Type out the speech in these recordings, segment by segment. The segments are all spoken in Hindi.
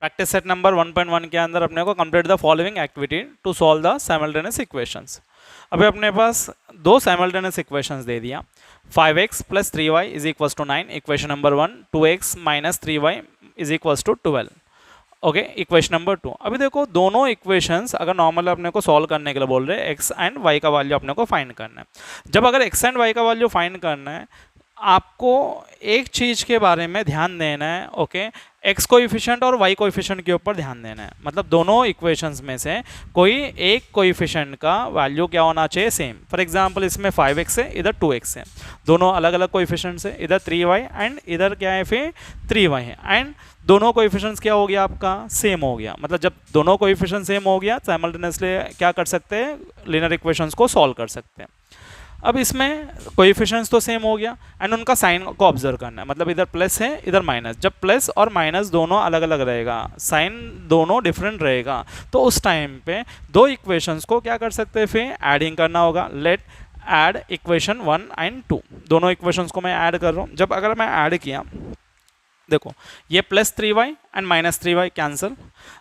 प्रैक्टिस सेट नंबर 1.1 के अंदर अपने को complete the following activity to solve the simultaneous equations. अभी अपने पास दो साइमल्टेनियस इक्वेशंस दे दिया, 5x + 3y = 9 equation number 1, 2x - 3y = 12। Okay, equation number 2। अभी देखो दोनों इक्वेशंस अगर नॉर्मल अपने को सॉल्व करने के लिए बोल रहे हैं, x एंड y का वैल्यू अपने को फाइंड करना है। जब अगर x एंड y का वैल्यू फाइंड करना है, आपको एक चीज के बारे में ध्यान देना है। ओके, x कोएफिशिएंट और y कोएफिशिएंट के ऊपर ध्यान देना है। मतलब दोनों इक्वेशंस में से कोई एक कोएफिशिएंट का वैल्यू क्या होना चाहिए, सेम। फॉर एग्जांपल इसमें 5x है, इधर 2x है, दोनों अलग अलग कोएफिशिएंट्स है। इधर 3y एंड इधर क्या है फिर 3y है, एंड दोनों कोएफिशिएंट्स क्या हो गया आपका, सेम हो गया। मतलब जब दोनों कोएफिशिएंट सेम हो गया, साइमल्टेनियसली क्या कर सकते हैं, लीनियर इक्वेशंस को सॉल्व कर सकते हैं। अब इसमें कोएफिशिएंट्स तो सेम हो गया एंड उनका साइन को ऑब्जर्व करना है। मतलब इधर प्लस है, इधर माइनस। जब प्लस और माइनस दोनों अलग अलग रहेगा, साइन दोनों डिफरेंट रहेगा, तो उस टाइम पे दो इक्वेशंस को क्या कर सकते हैं, फिर एडिंग करना होगा। Let add equation 1 and 2। दोनों इक्वेशंस को मैं ऐड कर रहा हूँ। जब अगर मैं ऐड किया, देखो ये +3y and -3y cancel,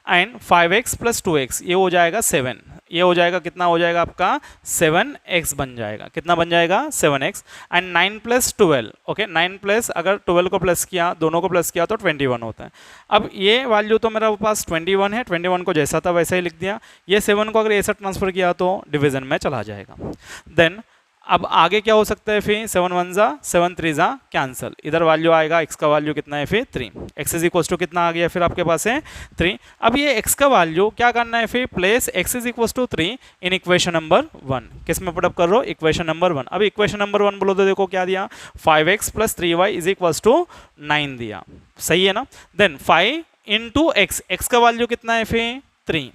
and 5x + 2x ये हो जाएगा 7। ये हो जाएगा, कितना हो जाएगा आपका, 7x बन जाएगा। कितना बन जाएगा, 7x। एंड 9 + 12। ओके, 9 प्लस अगर 12 को प्लस किया, दोनों को प्लस किया तो 21 होता है। अब ये वैल्यू तो मेरा पास 21 है, 21 को जैसा था वैसा ही लिख दिया। ये 7 को अगर ऐसा ट्रांसफर किया तो डिवीजन में चला जाएगा। देन अब आगे क्या हो सकता है, फिर 7 1 ज़ा 7 3 ज़ा कैंसिल। इधर वैल्यू आएगा, x का वैल्यू कितना है, फिर 3। x = कितना आ गया फिर आपके पास है 3। अब ये x का वैल्यू क्या करना है, फिर place x = 3 in equation number 1। किस में पुटअप कर रहे हो, इक्वेशन नंबर 1। अब इक्वेशन नंबर 1 बोलो तो देखो क्या दिया, 5x + 3y = 9 दिया। सही है ना। देन 5 × x का वैल्यू कितना है, फिर 3।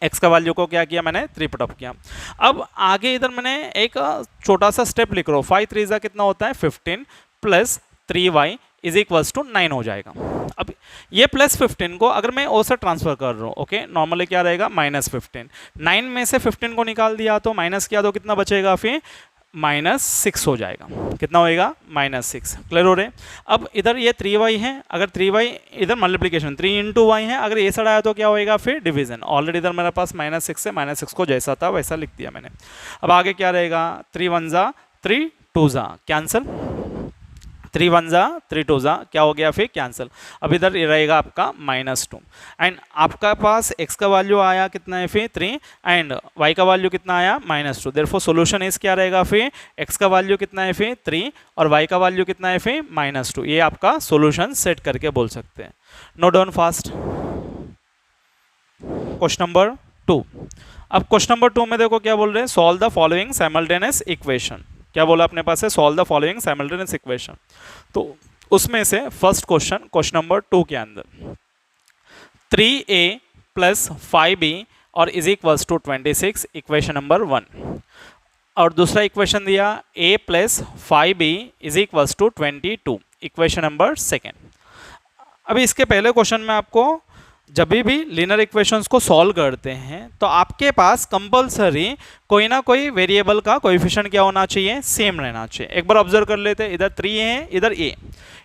x का वैल्यू को क्या किया मैंने, 3 पुटअप किया। अब आगे इधर मैंने एक छोटा सा स्टेप लिख रहा हूँ। 5 3 कितना होता है, 15 + 3y = 9 हो जाएगा। अब ये +15 को अगर मैं ओ से ट्रांसफर कर रहा हूँ, ओके, नॉर्मली क्या रहेगा, -15। 9 में से 15 को निकाल दिया तो माइनस किया तो कितना बचेगा, फिर -6 हो जाएगा। कितना होएगा, -6। क्लियर हो रहे। अब इधर ये 3y है, अगर 3y इधर मल्टीप्लिकेशन 3 × y है, अगर ये साइड आया तो क्या होएगा, फिर डिवीजन। ऑलरेडी इधर मेरे पास -6 है, -6 को जैसा था वैसा लिख दिया मैंने। अब आगे क्या रहेगा, 3 1 ज़ा 3 2 ज़ा कैंसिल, 3 1 ज़ा 3 2 ज़ा क्या हो गया, फिर कैंसिल। अब इधर ये रहेगा आपका -2 एंड आपका पास x का वैल्यू आया कितना है, फिर 3 एंड y का वैल्यू कितना आया, -2। देयरफॉर सॉल्यूशन इस क्या रहेगा, फिर x का वैल्यू कितना है, फिर 3 और y का वैल्यू कितना है, फिर -2। ये आपका सॉल्यूशन सेट करके बोल सकते हैं। Note down fast. Question number 2। अब क्वेश्चन नंबर 2 में देखो क्या बोल रहे हैं, solve the following simultaneous equation. क्या बोला अपने पास है, solve the following simultaneous equation. तो उसमें से फर्स्ट क्वेश्चन नंबर 2 के अंदर 3a + 5b और = 26 इक्वेशन नंबर 1, और दूसरा इक्वेशन दिया a + 5b = 22 इक्वेशन नंबर 2। अभी इसके पहले क्वेश्चन में आपको जब भी लीनियर इक्वेशंस को सॉल्व करते हैं तो आपके पास कंपलसरी कोई ना कोई वेरिएबल का कोएफिशिएंट क्या होना चाहिए, सेम रहना चाहिए। एक बार ऑब्जर्व कर लेते हैं, इधर 3 है, इधर a,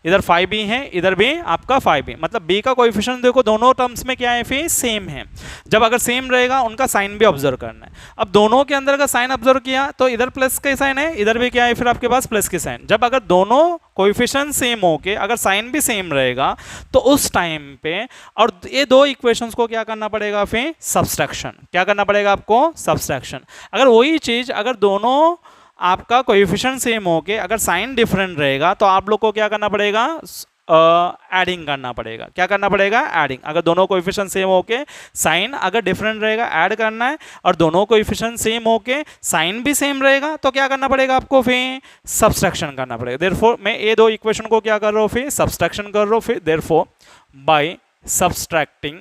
इधर 5b है, इधर भी आपका 5b। मतलब b का कोएफिशिएंट देखो दोनों टर्म्स में क्या है, फिर सेम है। जब अगर सेम रहेगा उनका साइन भी ऑब्जर्व करना है। अब दोनों के अंदर का साइन ऑब्जर्व किया तो इधर प्लस का साइन है, इधर भी क्या है, फिर आपके पास प्लस के साइन। जब अगर दोनों कोएफिशिएंट सेम होके अगर साइन भी सेम रहेगा तो उस टाइम पे, और ये दो इक्वेशंस को क्या करना पड़ेगा, फिर सब्सट्रैक्शन। क्या करना पड़ेगा आपको, सब्सट्रैक्शन। अगर वही चीज अगर दोनों आपका कोएफिशिएंट सेम होके अगर साइन डिफरेंट रहेगा तो आप लोग को क्या करना पड़ेगा, एडिंग करना पड़ेगा। क्या करना पड़ेगा, एडिंग। अगर दोनों कोएफिशिएंट सेम होके साइन अगर डिफरेंट रहेगा, ऐड करना है, और दोनों कोएफिशिएंट सेम होके साइन भी सेम रहेगा तो क्या करना पड़ेगा आपको, फिर सब्सट्रैक्शन करना पड़ेगा। देयरफॉर मैं ये दो इक्वेशन को क्या कर रहा हूँ, फिर सब्सट्रैक्शन कर रहा हूँ। फिर therefore by subtracting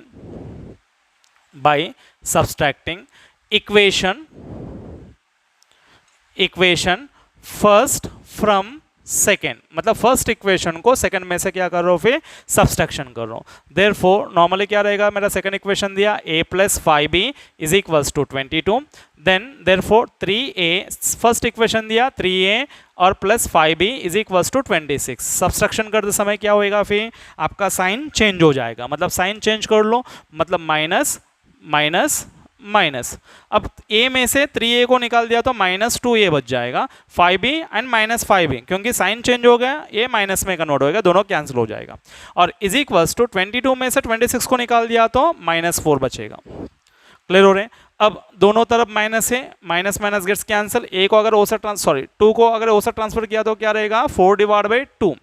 equation first from second, मतलब फर्स्ट इक्वेशन को सेकेंड में से क्या कर रहा हूँ फिर सब्सट्रैक्शन कर रहा हूँ। देयरफॉर नॉर्मली क्या रहेगा, मेरा सेकेंड इक्वेशन दिया a plus 5b is equals to 22, then therefore 3a, first equation दिया 3a और plus 5b is equals to 26। Subtraction करते समय क्या होएगा, फिर आपका साइन चेंज हो जाएगा, मतलब साइन चेंज कर लो, मतलब माइनस माइनस माइनस। अब a में से 3a को निकाल दिया तो -2a बच जाएगा, 5b एंड -5b, क्योंकि साइन चेंज हो गया, a माइनस में कन्वर्ट होएगा, दोनों कैंसिल हो जाएगा। और इज इक्वल्स टू 22 में से 26 को निकाल दिया तो -4 बचेगा। क्लियर हो रहे हैं? अब दोनों तरफ माइनस है, minus minus gets cancel, a को अगर ओ से सॉरी 2 को अगर ओ से ट्रांसफर किया तो क्या रहेगा, 4 डिवाइड बाई 2,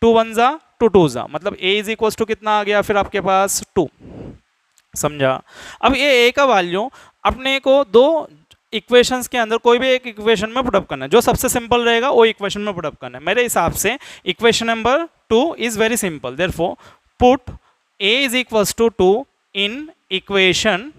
2 1 जा 2 2 जा, मतलब a इज इक्वल्स टू कितना आ गया फिर आपके पास 2। समझा? अब ये a का वैल्यू अपने को दो इक्वेशंस के अंदर कोई भी एक इक्वेशन में पुटअप करना है, जो सबसे सिंपल रहेगा वो इक्वेशन में पुटअप करना है। मेरे हिसाब से equation number 2 is very simple, therefore put a is equals to 2 in equation,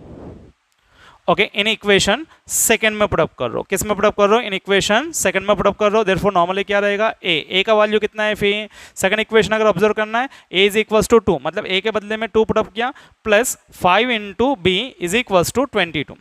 okay, in equation second में पुटअप कर रहा हो। किस में पुटअप कर रहा हो, इन इक्वेशन सेकंड में पुटअप कर रहा हो। देयरफॉर नॉर्मली क्या रहेगा, a का वैल्यू कितना है, फिर सेकंड इक्वेशन अगर ऑब्जर्व करना है a इज इक्वल्स टू 2, मतलब a के बदले में 2 पुटअप किया, plus 5 into b is equals to 22।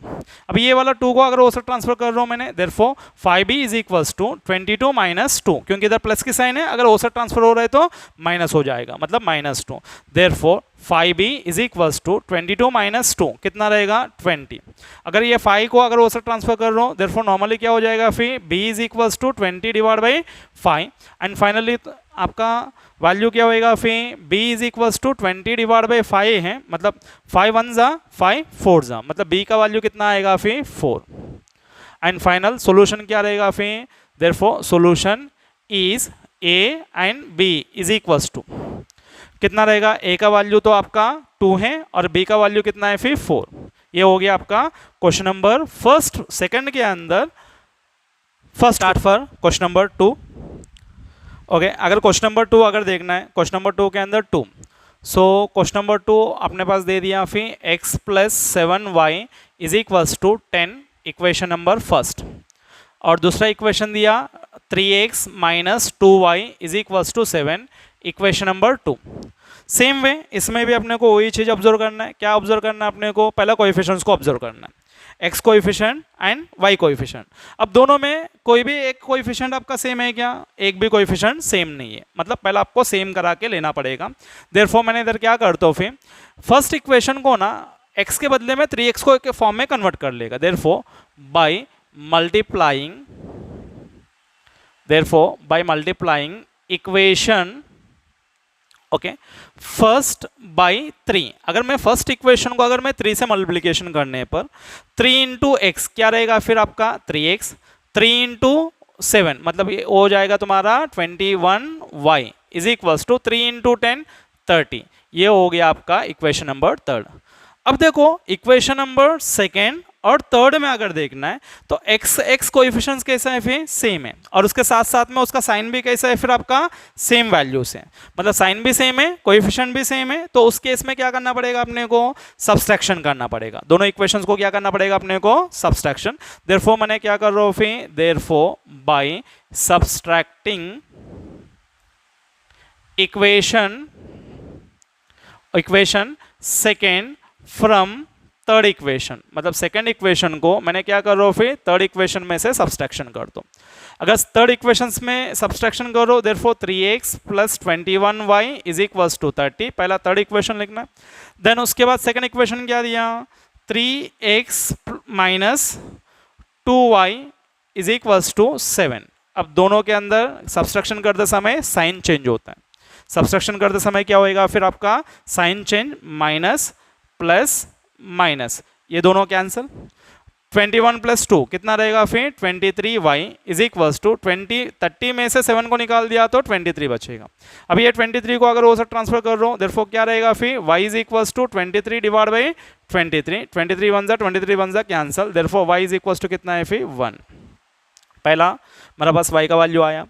अब ये वाला 2 को अगर उसे ट्रांसफर कर रहा हूँ मैंने, therefore 5b is equals to 22 minus 2, क्योंकि इधर प्लस की साइन है, अगर उसे ट्रांसफर हो रहा है तो माइनस हो जाएगा, मतलब -2। Therefore 5b is equals to 22 minus 2 कितना रहेगा, 20। अगर ये 5 को अगर उसे ट्रांसफर कर रहा हूँ, देयरफॉर नॉर्मली क्या हो जाएगा, फिर b is equals to 20 divide by 5, and finally आपका वैल्यू क्या होएगा, फिर b is equals to 20 divide by 5 है, मतलब 5 1 जा 5 4 जा, मतलब b का वैल्यू कितना आएगा, फिर 4। एंड फाइनल सोल्यूशन क्या रहेगा, फिर therefore solution is a and b is equals to कितना रहेगा, a का वैल्यू तो आपका 2 है और b का वैल्यू कितना है, फिर 4। ये हो गया आपका क्वेश्चन नंबर फर्स्ट सेकंड के अंदर first start for question number 2। Okay, अगर क्वेश्चन नंबर 2 अगर देखना है, क्वेश्चन नंबर 2 के अंदर 2, सो क्वेश्चन नंबर 2 अपने पास दे दिया, फिर x plus 7y is equals to 10, equation number first, और दूसरा इक्वेशन दिया 3x minus 2y is equals to 7, equation number 2। Same way इसमें भी अपने को वही चीज ऑब्जर्व करना है। क्या ऑब्जर्व करना है अपने को, पहला कोएफिशिएंट्स को ऑब्जर्व करना है, x coefficient and y coefficient. अब दोनों में कोई भी एक कोएफिशिएंट आपका सेम है क्या, एक भी कोएफिशिएंट सेम नहीं है, मतलब पहला आपको सेम करा के लेना पड़ेगा। देयरफॉर मैंने इधर क्या करता हूँ, फिर फर्स्ट इक्वेशन को ना x के बदले में 3x को एक फॉर्म में कन्वर्ट कर लेगा। Therefore by multiplying equation, okay, first by 3। अगर मैं फर्स्ट इक्वेशन को अगर मैं 3 से मल्टीप्लिकेशन करने पर 3 इंटू एक्स क्या रहेगा, फिर आपका 3x, 3 इंटू 7 मतलब ये हो जाएगा तुम्हारा 21y is equals to 3 into 10 30। ये हो गया आपका इक्वेशन नंबर 3। अब देखो इक्वेशन नंबर सेकेंड और थर्ड में अगर देखना है तो x कोएफिशिएंट्स कैसा है, फिर सेम है, और उसके साथ साथ में उसका साइन भी कैसा है, फिर आपका सेम वैल्यू से, मतलब साइन भी सेम है, कोएफिशिएंट भी सेम है, तो उस केस में क्या करना पड़ेगा अपने को, सब्सट्रैक्शन करना पड़ेगा। दोनों इक्वेशंस को क्या करना पड़ेगा अपने को, सब्सट्रैक्शन। देयरफॉर मैंने क्या कर रहा हूँ, फिर therefore by subtracting equation second from third equation, मतलब सेकंड इक्वेशन को मैंने क्या कर रहा हूँ, फिर थर्ड इक्वेशन में से सब्सट्रैक्शन कर दो। अगर थर्ड इक्वेशन में सब्सट्रैक्शन करो, therefore 3x plus 21y is equals to 30, पहला थर्ड इक्वेशन लिखना। देन उसके बाद सेकंड इक्वेशन क्या दिया, 3x minus 2y is equals to 7। अब दोनों के अंदर सब्सट्रैक्शन करते समय साइन चेंज होता है, सब्सट्रैक्शन करते समय क्या होएगा, फिर आपका sign change minus plus minus, ये दोनों कैंसिल। 21 प्लस 2 कितना रहेगा, फिर 23y इज इक्वल्स टू 30 में से 7 को निकाल दिया तो 23 बचेगा। अब ये 23 को अगर वो सब ट्रांसफर कर रहा हूँ, देयरफॉर क्या रहेगा, फिर y is equals to 23 divide by 23, 23 1 जा cancel, therefore y is equals to कितना है, फिर 1। पहला मेरा पास y का वैल्यू आया।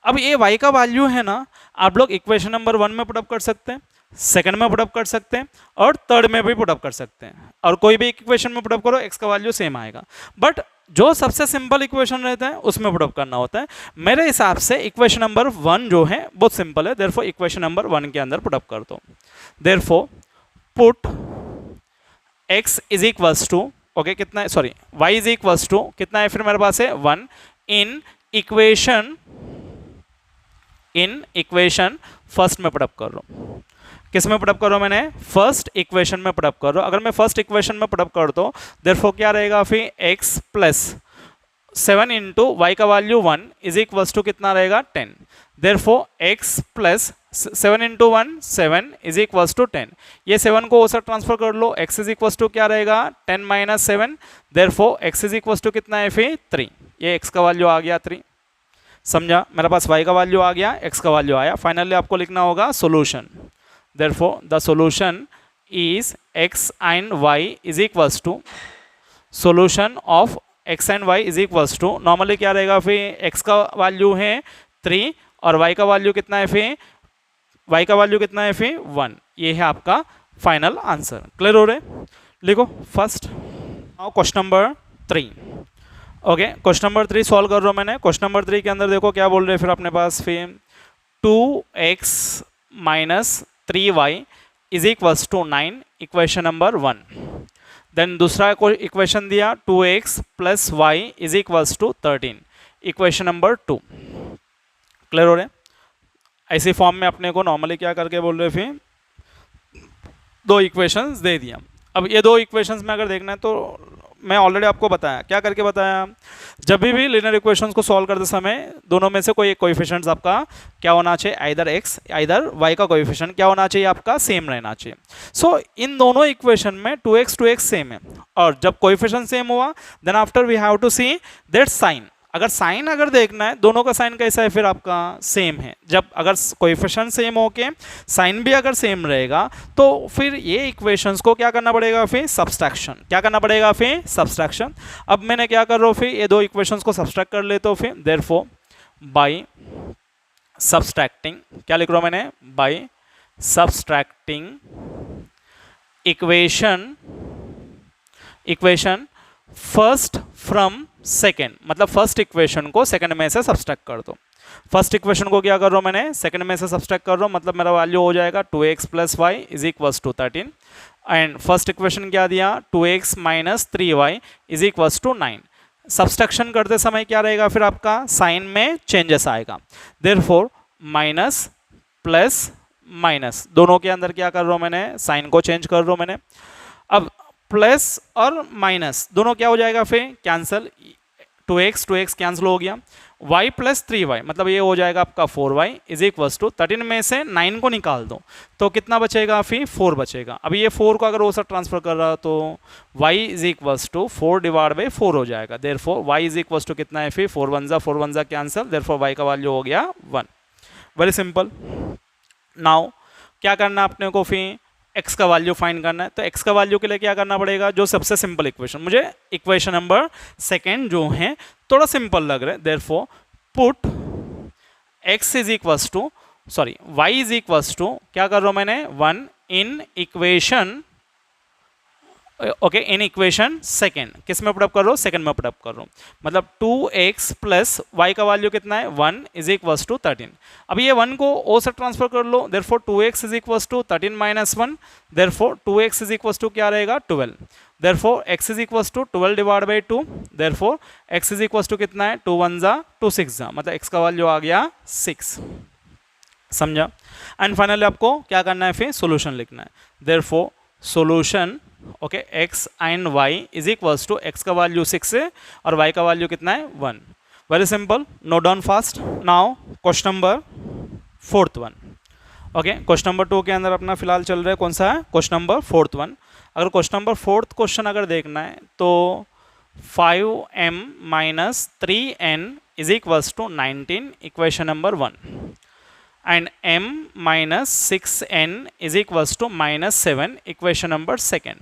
अब ये y का वैल्यू है ना, आप लोग इक्वेशन नंबर 1 में पुटअप कर सकते हैं। सेकंड में पुटअप कर सकते हैं और थर्ड में भी पुटअप कर सकते हैं, और कोई भी एक इक्वेशन में पुटअप करो एक्स का वैल्यू सेम आएगा, बट जो सबसे सिंपल इक्वेशन रहता है उसमें पुटअप करना होता है। मेरे हिसाब से इक्वेशन नंबर 1 जो है बहुत सिंपल है, देयरफॉर इक्वेशन नंबर 1 के अंदर पुटअप कर दो। Therefore put x is equals to, okay कितना है, sorry y is equals to कितना है फिर मेरे पास है 1 इन इक्वेशन फर्स्ट में पुटअप कर रहा हूँ। किस में पुटअप कर रहा हूँ मैंने, फर्स्ट इक्वेशन में पुटअप कर रहा हूँ। अगर मैं फर्स्ट इक्वेशन में पुटअप कर दो देयरफॉर क्या रहेगा फिर x प्लस 7 इंटू वाई का वैल्यू 1 इज इक्वल्स टू कितना रहेगा 10। Therefore x plus 7 into 1 7 is equals to 10। ये 7 को उस ट्रांसफर कर लो, x इज इक्वल्स टू क्या रहेगा 10 minus 7। Therefore x is equals to कितना है फिर 3। ये x का वैल्यू आ गया 3, समझा। मेरे पास y का वैल्यू आ गया, x का वैल्यू आया। फाइनली आपको लिखना होगा solution. Therefore, the solution is x and y is equals to solution of x and y is equals to normally क्या रहेगा फिर x का वैल्यू है 3 और y का वैल्यू कितना है फिर 1। ये है आपका फाइनल आंसर। क्लियर हो रहे, लिखो first. Now question number 3। Okay question number 3 solve कर रहा हूँ मैंने। क्वेश्चन नंबर 3 के अंदर देखो क्या बोल रहे हैं फिर अपने पास फिर 2x minus 3y is equals to 9 equation number 1। Then दूसरा को इक्वेशन दिया 2x plus y is equals to 13 equation number 2। Clear हो रहे, ऐसी फॉर्म में अपने को नॉर्मली क्या करके बोल रहे फिर दो इक्वेशंस दे दिया। अब ये दो इक्वेशंस में अगर देखना है तो मैं ऑलरेडी आपको बताया, क्या करके बताया, जब भी लीनियर इक्वेशंस को सॉल्व करते समय दोनों में से कोई एक कोएफिशिएंट्स आपका क्या होना चाहिए, आइदर x आइदर y का कोएफिशिएंट क्या होना चाहिए आपका सेम रहना चाहिए। सो इन दोनों इक्वेशन में 2x सेम है, और जब कोएफिशिएंट सेम हुआ then after we have to see that sign. अगर साइन अगर देखना है दोनों का साइन कैसा है फिर आपका सेम है। जब अगर कोएफिशिएंट सेम होके साइन भी अगर सेम रहेगा तो फिर ये इक्वेशंस को क्या करना पड़ेगा फिर सब्सट्रैक्शन। क्या करना पड़ेगा फिर सब्सट्रैक्शन। अब मैंने क्या कर रहा हूँ फिर ये दो इक्वेशंस को सब्सट्रैक्ट कर लेता हूँ फिर। देयरफॉर बाय सब्सट्रैक्टिंग क्या लिख रहा हूँ मैंने, by subtracting equation first from second, मतलब फर्स्ट इक्वेशन को सेकंड में से सब्सट्रैक्ट कर दो। फर्स्ट इक्वेशन को क्या कर रहा हूँ मैंने सेकंड में से सब्सट्रैक्ट कर रहा हूँ, मतलब मेरा वैल्यू हो जाएगा 2x plus y is equals to 13। And first equation क्या दिया 2x minus 3y is equals to 9। Subtraction करते समय क्या रहेगा फिर आपका साइन में चेंजेस आएगा। देयरफॉर माइनस प्लस माइनस दोनों के अंदर क्या कर रहा हूँ मैंने, साइन को चेंज कर रहा हूँ मैंने। अब प्लस और माइनस दोनों क्या हो जाएगा फिर कैंसिल, 2x कैंसिल हो गया, y प्लस 3y मतलब ये हो जाएगा आपका 4y इज इक्वल्स टू 13 में से 9 को निकाल दो तो कितना बचेगा फिर 4 बचेगा। अब ये 4 को अगर वो सब ट्रांसफर कर रहा तो y is equals to 4 divide by 4 हो जाएगा। Therefore y is equals to कितना है फिर 4 1 जा कैंसिल, देयरफॉर y का वैल्यू हो गया 1। Very simple. नाउ क्या करना अपने को फिर x का वैल्यू फाइंड करना है, तो x का वैल्यू के लिए क्या करना पड़ेगा, जो सबसे सिंपल इक्वेशन, मुझे इक्वेशन नंबर सेकेंड जो है थोड़ा सिंपल लग रहा है। Therefore put x is equals to sorry y is equals to क्या कर रहा हूं मैंने 1 in equation, okay in equation second. किस में पुटअप कर रहा हूँ, सेकेंड में पुटअप कर रहा हूँ, मतलब 2x प्लस वाई का वैल्यू कितना है 1 इज इक्वल्स टू 13। अब ये 1 को ओ से ट्रांसफर कर लो, therefore 2x is equals to 13 minus 1, therefore 2x is equals to क्या रहेगा 12, therefore x is equals to 12 divide by 2, therefore x is equals to कितना है 2 1 जा 2 6 जा, मतलब x का वैल्यू आ गया 6। समझा। एंड फाइनली आपको क्या करना है फिर सोल्यूशन लिखना है। Therefore solution okay x and y is equals to x का वैल्यू 6 है और y का वैल्यू कितना है 1। Very simple, note down fast. Now question number 4th one. Okay question number 2 के अंदर अपना फिलहाल चल रहा है कौन सा है, क्वेश्चन नंबर 4th वन। अगर क्वेश्चन नंबर 4th क्वेश्चन अगर देखना है तो 5m minus 3n is equals to 19 equation number 1 and m minus 6n is equals to minus 7 equation number 2nd।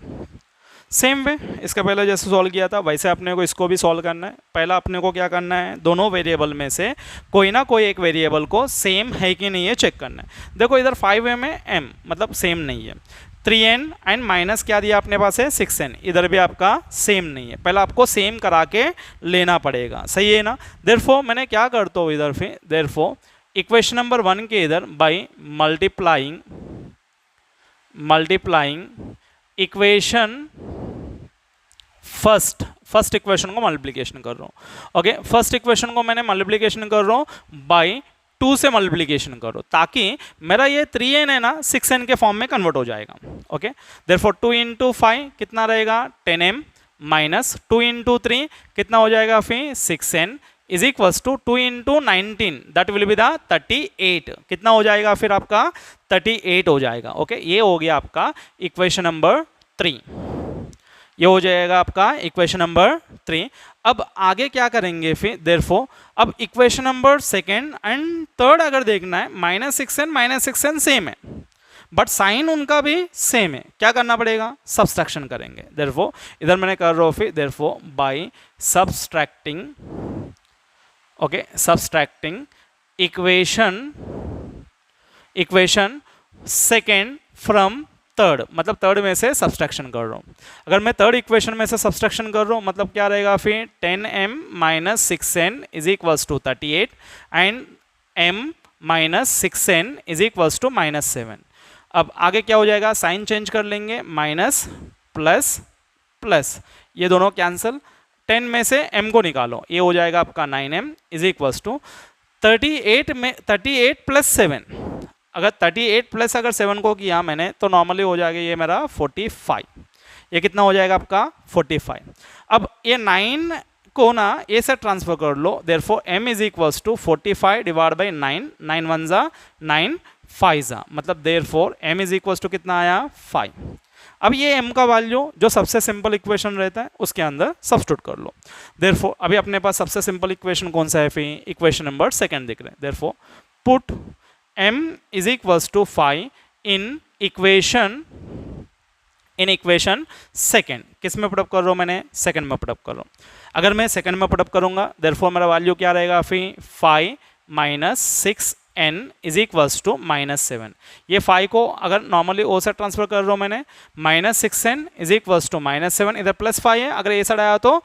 Same way इसका पहले जैसे सॉल्व किया था वैसे अपने को इसको भी सॉल्व करना है। पहला अपने को क्या करना है, दोनों वेरिएबल में से कोई ना कोई एक वेरिएबल को सेम है कि नहीं है चेक करना है। देखो इधर 5m है, m मतलब सेम नहीं है, 3n एंड माइनस क्या दिया अपने पास है 6n, इधर भी आपका सेम नहीं है। पहले आपको सेम करा के लेना पड़ेगा, सही है ना। देयरफॉर मैंने क्या करता हूँ इधर फिर, देयरफॉर इक्वेशन नंबर 1 के इधर by multiplying equation first equation को मल्टीप्लिकेशन कर रहा हूँ। ओके, फर्स्ट इक्वेशन को मैंने मल्टीप्लिकेशन कर रहा हूँ बाई 2 से मल्टीप्लिकेशन करो ताकि मेरा ये 3n है ना 6n के फॉर्म में कन्वर्ट हो जाएगा। ओके, देयरफॉर 2 इंटू 5 कितना रहेगा 10m माइनस 2 इंटू 3 कितना हो जाएगा फिर 6n is equals to 2 into 19 that will be the 38, कितना हो जाएगा फिर आपका 38 हो जाएगा। ओके, ये हो गया आपका इक्वेशन नंबर 3, ये हो जाएगा आपका इक्वेशन नंबर 3। अब आगे क्या करेंगे फिर, देयरफॉर अब equation number second and third अगर देखना है -6n सेम है बट साइन उनका भी सेम है, क्या करना पड़ेगा सब्सट्रैक्शन करेंगे। देयरफॉर इधर मैंने कर रहा हूँ फिर therefore by subtracting, okay subtracting equation second from third, मतलब थर्ड में से सब्सट्रैक्शन कर रहा हूँ। अगर मैं थर्ड इक्वेशन में से सब्सट्रैक्शन कर रहा हूँ मतलब क्या रहेगा फिर 10m minus 6n is equals to 38 and m minus 6n is equals to -7। अब आगे क्या हो जाएगा, साइन चेंज कर लेंगे, माइनस प्लस प्लस ये दोनों कैंसिल, 10 में से m को निकालो, ये हो जाएगा आपका 9m is equals to 38 plus 7, अगर 38 प्लस अगर 7 को किया मैंने तो नॉर्मली हो जाएगा ये मेरा 45, ये कितना हो जाएगा आपका 45। अब ये 9 को ना ए से ट्रांसफर कर लो, therefore m is equals to 45 divide by 9, 9 1 जा 9 5 जा, मतलब therefore m is equals to कितना आया 5। अब ये m का वैल्यू जो सबसे सिंपल इक्वेशन रहता है उसके अंदर सब्स्टिट्यूट कर लो। देयरफॉर अभी अपने पास सबसे सिंपल इक्वेशन कौन सा है फिर, इक्वेशन नंबर सेकंड दिख रहे हैं। Therefore put m is equals to 5 in equation second, किस में पुटअप कर रहा हूँ मैंने, सेकेंड में पुटअप कर रहा हूँ। अगर मैं सेकेंड में पुटअप करूँगा देयरफॉर मेरा वैल्यू क्या रहेगा फिर 5 minus 6n is equals to -7। ये 5 को अगर नॉर्मली ओ से ट्रांसफर कर रहा हूँ मैंने, -6n इज इक्वल्स टू -7, इधर +5 है, अगर ये साइड आया तो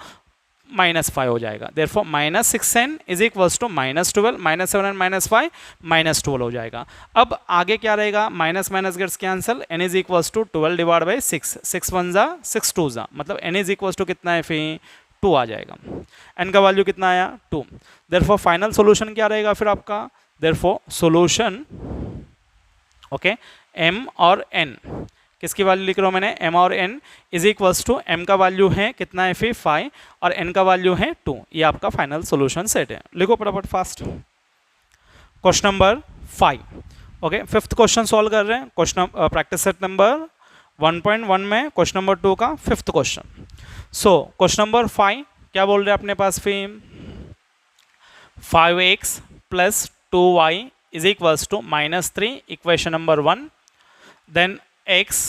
-5 हो जाएगा। Therefore -6n is equals to -12, -7 and -5 -12 हो जाएगा। अब आगे क्या रहेगा, minus minus gets cancel, n is equals to 12 divide by 6, 6 1 जा 6 2 जा, मतलब n इज इक्वल्स टू कितना है फिर 2 आ जाएगा, n का वैल्यू कितना आया 2। देयरफॉर फाइनल सोल्यूशन क्या रहेगा फिर आपका, देयरफॉर सोल्यूशन ओके m और n, किसकी वैल्यू लिख रहा हूँ मैंने, m और n is equals to m का वैल्यू है कितना है फिर 5 और n का वैल्यू है 2, ये आपका फाइनल सॉल्यूशन सेट है। लिखो फटाफट fast. Question number 5, okay fifth question solve कर रहे हैं, क्वेश्चन प्रैक्टिस सेट नंबर 1.1 में क्वेश्चन नंबर 2 का fifth question. So question number 5 क्या बोल रहे हैं अपने पास फिर, 5x plus 2y is equals to -3 equation number 1, then x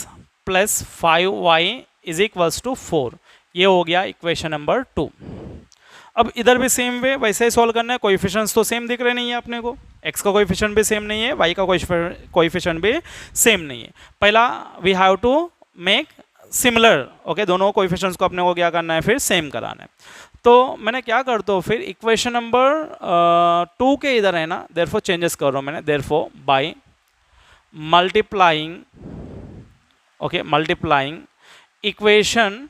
plus 5y is equals to 4, ये हो गया इक्वेशन नंबर 2। अब इधर भी सेम वे वैसे ही सॉल्व करना है, कोएफिशिएंट्स तो सेम दिख रहे नहीं है अपने को, x का कोएफिशिएंट भी सेम नहीं है, y का कोएफिशिएंट भी सेम नहीं है। पहला we have to make similar, okay दोनों कोएफिशिएंट्स को अपने को क्या करना है फिर सेम कराना है। तो मैंने क्या करता हूँ फिर इक्वेशन नंबर 2 के इधर है ना, देयरफॉर चेंजेस कर रहा हूँ मैंने, therefore by multiplying okay multiplying equation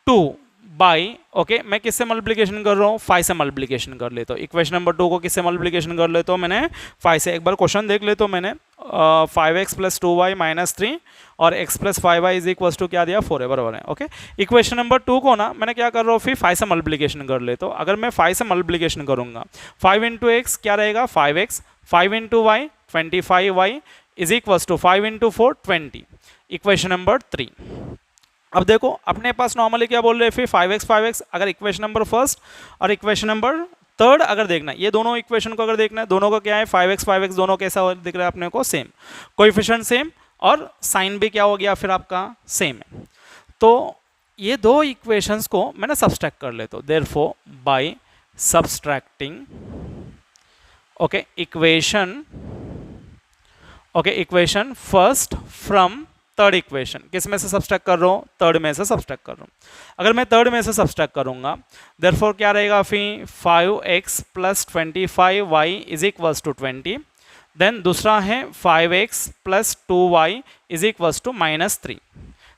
2 by, okay मैं किससे मल्टीप्लिकेशन कर रहा हूँ 5 से मल्टीप्लिकेशन कर लेता हूँ। इक्वेशन नंबर 2 को किससे मल्टीप्लिकेशन कर लेता हूँ मैंने 5 से। एक बार क्वेश्चन देख लेता हूँ मैंने, 5x प्लस 2y माइनस 3 और x plus 5y is equals to क्या दिया 4 है, बराबर है। ओके इक्वेशन नंबर 2 को ना मैंने क्या कर रहा हूँ फिर 5 से मल्टीप्लिकेशन कर लेता हूँ। अगर मैं 5 से मल्टीप्लिकेशन करूँगा 5 इंटू एक्स क्या रहेगा 5x, 5 into y 25y is equals to 5 into 4 20, equation number 3। अब देखो अपने पास नॉर्मली क्या बोल रहे हैं फिर 5x, अगर इक्वेशन नंबर फर्स्ट और इक्वेशन नंबर थर्ड अगर देखना है, ये दोनों इक्वेशन को अगर देखना है, दोनों का क्या है 5x दोनों कैसा दिख रहा है अपने को सेम, कोएफिशिएंट सेम और साइन भी क्या हो गया फिर आपका सेम है। तो ये दो इक्वेशंस को मैंने सब्सट्रैक्ट कर लेता हूँ, therefore by subtracting okay equation first from third equation, किस में से सब्सट्रैक्ट कर रहा हूँ, थर्ड में से सब्सट्रैक्ट कर रहा हूँ। अगर मैं थर्ड में से सब्सट्रैक्ट करूंगा देयरफॉर क्या रहेगा फिर 5x plus 25y is equals to 20। Then दूसरा है 5x plus 2y is equals to -3।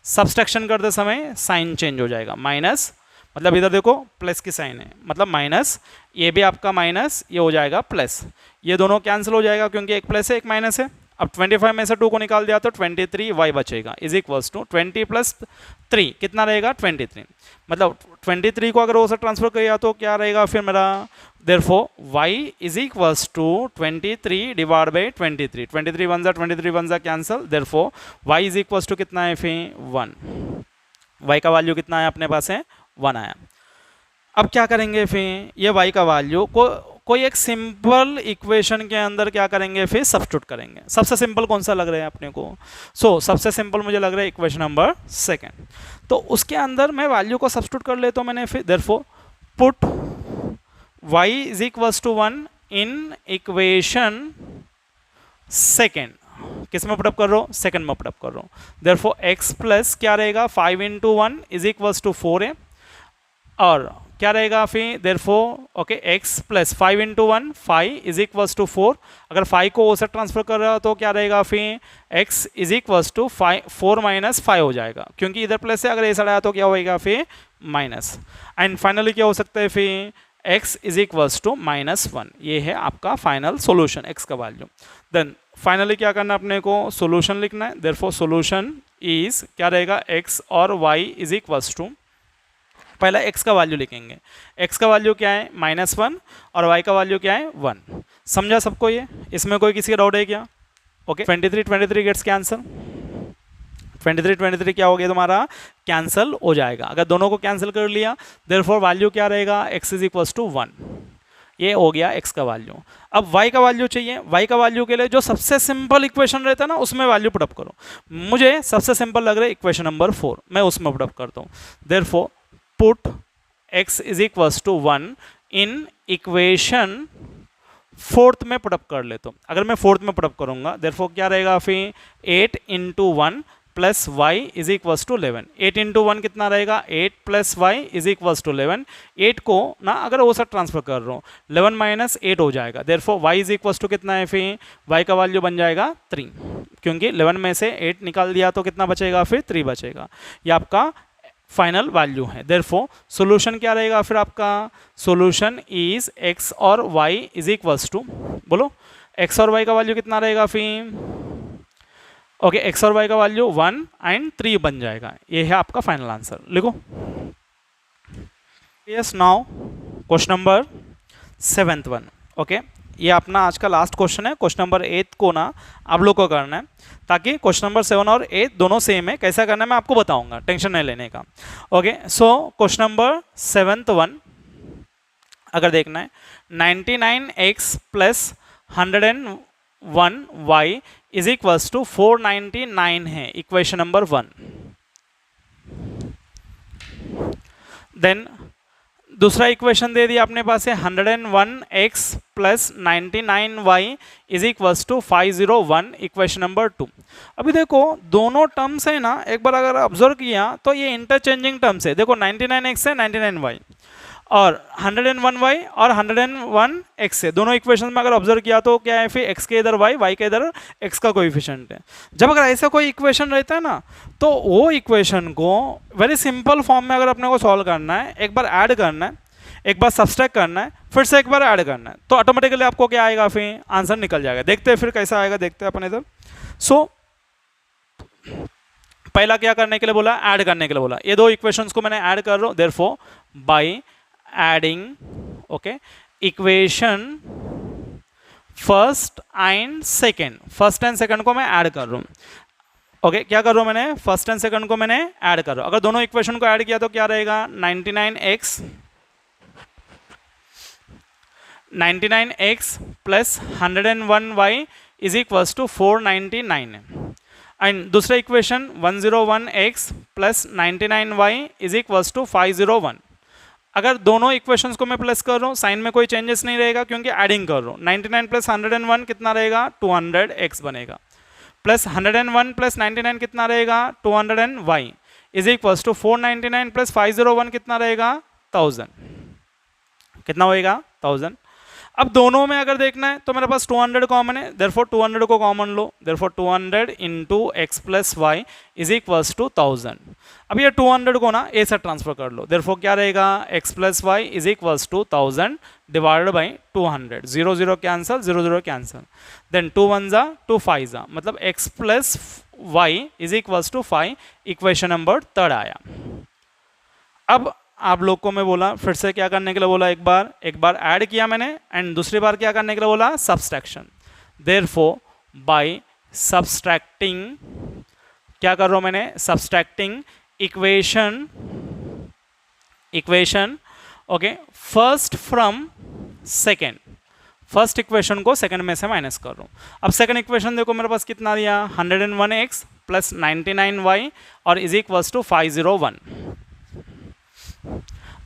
Subtraction करते समय साइन चेंज हो जाएगा, माइनस मतलब इधर देखो प्लस की साइन है, मतलब माइनस, ये भी आपका माइनस, ये हो जाएगा प्लस, ये दोनों कैंसिल हो जाएगा क्योंकि एक प्लस है एक माइनस है। अब 25 में से 2 को निकाल दिया तो 23y बचेगा इज इक्वल्स टू 20 प्लस 3 कितना रहेगा 23। मतलब 23 को अगर वो से ट्रांसफर किया तो क्या रहेगा फिर मेरा, therefore y is equals to 23 divide by 23, 23 one जा cancel, therefore y is equals to कितना है फिर 1, y का वैल्यू कितना है अपने पास है 1 आया। अब क्या करेंगे फिर ये y का वैल्यू को कोई एक सिंपल इक्वेशन के अंदर क्या करेंगे फिर सब्स्टिट्यूट करेंगे। सबसे सिंपल कौन सा लग रहा है अपने को, सबसे सिंपल मुझे लग रहा है इक्वेशन नंबर सेकंड। तो उसके अंदर मैं वैल्यू को सब्स्टिट्यूट कर लेता हूँ मैंने फिर, therefore put y is equals to 1 in equation second, किस में पुटअप कर रहा हूँ, सेकंड में पुटअप कर रहा हूँ। देयरफॉर x प्लस क्या रहेगा 5 इंटू 1 इज इक्वल्स टू 4 है, और क्या रहेगा फिर therefore okay x plus 5 into 1 5 is equals to 4। अगर 5 को ओसे ट्रांसफर कर रहा हो तो क्या रहेगा फिर x is equals to 4 minus 5 हो जाएगा, क्योंकि इधर प्लस है, अगर ऐसा आया तो क्या होएगा फिर माइनस। एंड फाइनली क्या हो सकता है फिर x इज इक्वल्स टू -1। ये है आपका फाइनल सोल्यूशन x का वैल्यू। देन फाइनली क्या करना है अपने को, सोल्यूशन लिखना है। देयरफॉर सोल्यूशन इज क्या रहेगा x और y इज इक्वल्स टू, पहला x का वैल्यू लिखेंगे, x का वैल्यू क्या है -1 और y का वैल्यू क्या है 1। समझा सबको ये, इसमें कोई किसी का डाउट है क्या? ओके 23 गेट्स कैंसिल, 23 क्या हो गया तुम्हारा कैंसिल हो जाएगा। अगर दोनों को कैंसिल कर लिया देयरफॉर वैल्यू क्या रहेगा x इज इक्वल्स टू 1, ये हो गया x का वैल्यू। अब y का वैल्यू चाहिए, y का वैल्यू के लिए जो सबसे सिंपल इक्वेशन रहता है ना उसमें वैल्यू पुटअप करो। मुझे सबसे सिंपल लग रहा है इक्वेशन नंबर 4, मैं उसमें पुटअप करता हूँ। Therefore put x is equals to 1 in equation fourth में पुटअप कर लेता हूँ। अगर मैं फोर्थ में पुटअप करूंगा देयरफॉर क्या रहेगा फिर 8 into 1 plus y is equals to 11। 8 into 1 कितना रहेगा 8 plus y is equals to 11। 8 को ना अगर वो सब ट्रांसफर कर रहा हूँ 11 माइनस 8 हो जाएगा, therefore y is equals to कितना है फिर y का वैल्यू बन जाएगा 3, क्योंकि 11 में से 8 निकाल दिया तो कितना बचेगा फिर 3 बचेगा। ये आपका फाइनल वैल्यू है। देयरफॉर सॉल्यूशन क्या रहेगा फिर आपका, सॉल्यूशन इज x और y इज इक्वल्स टू, बोलो x और y का वैल्यू कितना रहेगा फिर, ओके x और y का वैल्यू 1 एंड 3 बन जाएगा। ये है आपका फाइनल आंसर, लिखो। Yes now question number 7th one, okay ये अपना आज का लास्ट क्वेश्चन है। क्वेश्चन नंबर 8 को ना आप लोग को करना है, ताकि क्वेश्चन नंबर 7 और 8 दोनों सेम है, कैसा करना है मैं आपको बताऊंगा, टेंशन नहीं लेने का। Okay so question number 7th one अगर देखना है 99x plus 101y is equals to 499 है इक्वेशन नंबर 1। देन दूसरा इक्वेशन दे दिया अपने पास है 101x plus 99y is equals to 501 equation number 2। अभी देखो दोनों टर्म्स है ना, एक बार अगर ऑब्जर्व किया तो ये इंटरचेंजिंग टर्म्स है। देखो 99x है 99y और 101y और 101x है, दोनों इक्वेशन में अगर ऑब्जर्व किया तो क्या है फिर x के इधर y के इधर x का कोएफिशिएंट है। जब अगर ऐसा कोई इक्वेशन रहता है ना तो वो इक्वेशन को वेरी सिंपल फॉर्म में अगर अपने को सॉल्व करना है, एक बार ऐड करना है, एक बार सब्सट्रैक्ट करना है, फिर से एक बार ऐड करना है, तो ऑटोमेटिकली आपको क्या आएगा फिर आंसर निकल जाएगा। देखते हैं फिर कैसा आएगा, देखते हैं अपने इधर। सो पहला क्या करने के लिए बोला, ऐड करने के लिए बोला। ये दो इक्वेशंस को मैंने ऐड कर रहा हूँ, therefore by adding okay equation first and second, first and second को मैं ऐड कर रहा हूँ। ओके क्या कर रहा हूँ मैंने, फर्स्ट एंड सेकंड को मैंने ऐड कर रहा हूँ। अगर दोनों इक्वेशन को ऐड किया तो क्या रहेगा 99x plus 101y is equals to 499 है। एंड दूसरा equation 101x plus 99y is equals to 501। अगर दोनों इक्वेशंस को मैं प्लस कर रहा हूँ साइन में कोई चेंजेस नहीं रहेगा क्योंकि एडिंग कर रहा हूँ। 99 प्लस 101 कितना रहेगा 200x बनेगा, प्लस 101 प्लस 99 कितना रहेगा 200y is equals to 499 plus 501 कितना रहेगा 1000, कितना होएगा 1000। अब दोनों में अगर देखना है तो मेरे पास 200 कॉमन है, देयरफॉर 200 को कॉमन लो, therefore 200 into x plus y is equals to 1000। अब ये 200 को ना ए से ट्रांसफर कर लो, देयरफॉर क्या रहेगा x plus y is equals to 1000 divided by 200, 0 0 cancel 0 0 cancel, then 2 1 जा 2 5 जा, मतलब x plus y is equals to 5, equation number 3 आया। अब आप लोग को मैं बोला फिर से क्या करने के लिए बोला, एक बार ऐड किया मैंने एंड दूसरी बार क्या करने के लिए बोला सब्सट्रैक्शन। देयरफॉर बाय सब्सट्रैक्टिंग क्या कर रहा हूं मैंने, subtracting equation okay first from second, first equation को सेकंड में से माइनस कर रहा हूं। अब सेकंड इक्वेशन देखो मेरे पास कितना दिया 101x प्लस 99y और इज इक्वल्स टू 501।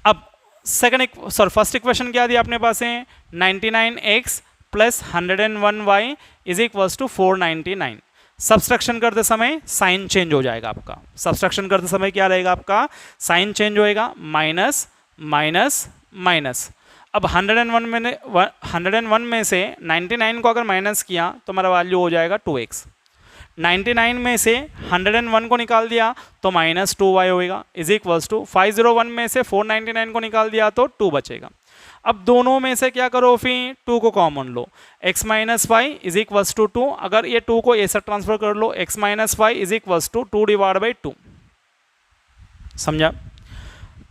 अब फर्स्ट इक्वेशन क्या दिया अपने पास है 99x plus 101y is equals to 499। Subtraction करते समय साइन चेंज हो जाएगा आपका, सब्सट्रैक्शन करते समय क्या रहेगा आपका साइन चेंज होएगा, माइनस माइनस माइनस। अब 101 में से 99 को अगर माइनस किया तो मेरा वैल्यू हो जाएगा 2x, 99 में से 101 को निकाल दिया तो माइनस 2y होएगा इज इक्वल्स टू 501 में से 499 को निकाल दिया तो 2 बचेगा। अब दोनों में से क्या करो फिर 2 को कॉमन लो, x minus y is equals to 2, अगर ये 2 को ऐसा ट्रांसफर कर लो x minus y is equals to 2 divide by 2, समझा।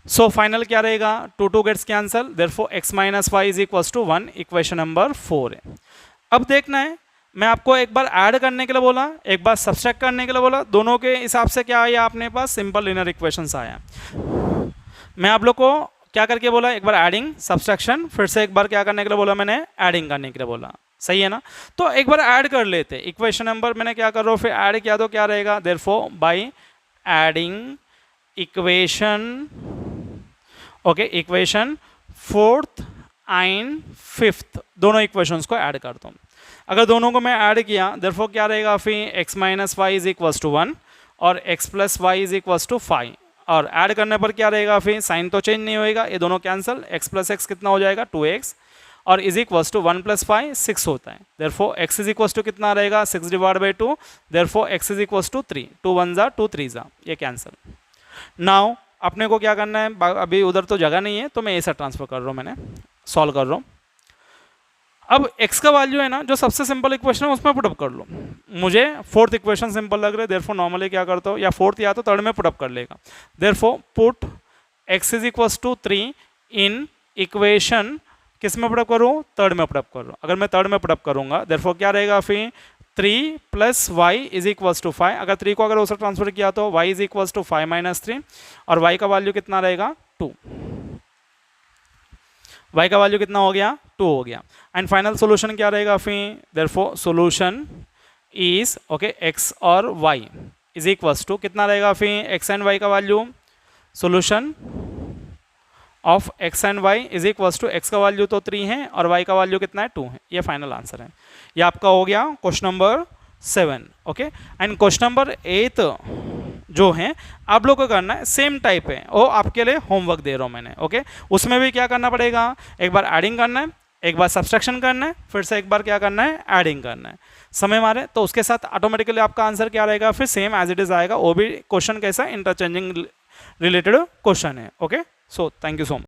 सो फाइनल क्या रहेगा 2 2 gets cancel, therefore x minus y is equals to 1, equation number 4 है। अब देखना है मैं आपको एक बार ऐड करने के लिए बोला, एक बार सब्सट्रैक्ट करने के लिए बोला, दोनों के हिसाब से क्या आया अपने पास सिंपल लिनियर इक्वेशंस आया। मैं आप लोग को क्या करके बोला, एक बार एडिंग सब्सट्रैक्शन, फिर से एक बार क्या करने के लिए बोला मैंने एडिंग करने के लिए बोला, सही है ना। तो एक बार ऐड कर लेते, इक्वेशन नंबर मैंने क्या कर रहा हूँ फिर ऐड किया तो क्या रहेगा, therefore by adding equation okay equation 4th and 5th दोनों इक्वेशंस को ऐड करता हूँ। अगर दोनों को मैं ऐड किया देयरफॉर क्या रहेगा फिर x minus y is equals to 1 और x plus y is equals to 5, और ऐड करने पर क्या रहेगा फिर साइन तो चेंज नहीं होएगा, ये दोनों कैंसिल, x प्लस एक्स कितना हो जाएगा 2x और इज इक्वल्स टू 1 प्लस 5 6 होता है, therefore x is equals to कितना रहेगा 6 divide by 2, therefore x is equals to 3, 2 1 जा 2 3 जा, ये कैंसिल। नाउ अपने को क्या करना है, अभी उधर तो जगह नहीं है तो मैं ऐसा ट्रांसफर कर रहा हूँ, मैंने सॉल्व कर रहा हूँ। अब x का वैल्यू है ना जो सबसे सिंपल इक्वेशन है उसमें पुटअप कर लो, मुझे 4th इक्वेशन सिंपल लग रहा है, देयरफॉर नॉर्मली क्या करता हूँ या 4th या तो 3rd में पुटअप कर लेगा, therefore put x is equals to 3 in equation किस में पुटअप करूँ 3rd में पुटअप कर रहा हूँ। अगर मैं 3rd में पुटअप करूँगा देयरफॉर क्या रहेगा फिर 3 plus y is equals to 5, अगर 3 को अगर उसे ट्रांसफर किया तो y is equals to 5 minus 3 और y का वैल्यू कितना रहेगा 2, y का वैल्यू कितना हो गया 2 हो गया। एंड फाइनल सोल्यूशन क्या रहेगा फिर, therefore solution is okay x और y इज इक्वल्स टू कितना रहेगा फिर x एंड y का value, solution of x and y is equals to x का वैल्यू तो 3 है और y का वैल्यू कितना है 2 है, ये फाइनल आंसर है। ये आपका हो गया question number 7 okay. And question number 8 जो है आप लोग को करना है सेम टाइप है, वो आपके लिए होमवर्क दे रहा हूँ मैंने ओके। उसमें भी क्या करना पड़ेगा, एक बार एडिंग करना है, एक बार सब्सट्रैक्शन करना है, फिर से एक बार क्या करना है एडिंग करना है, समय मारे तो उसके साथ ऑटोमेटिकली आपका आंसर क्या रहेगा फिर सेम एज इट इज आएगा, वो भी क्वेश्चन कैसा इंटरचेंजिंग रिलेटेड क्वेश्चन है okay. So thank you so much.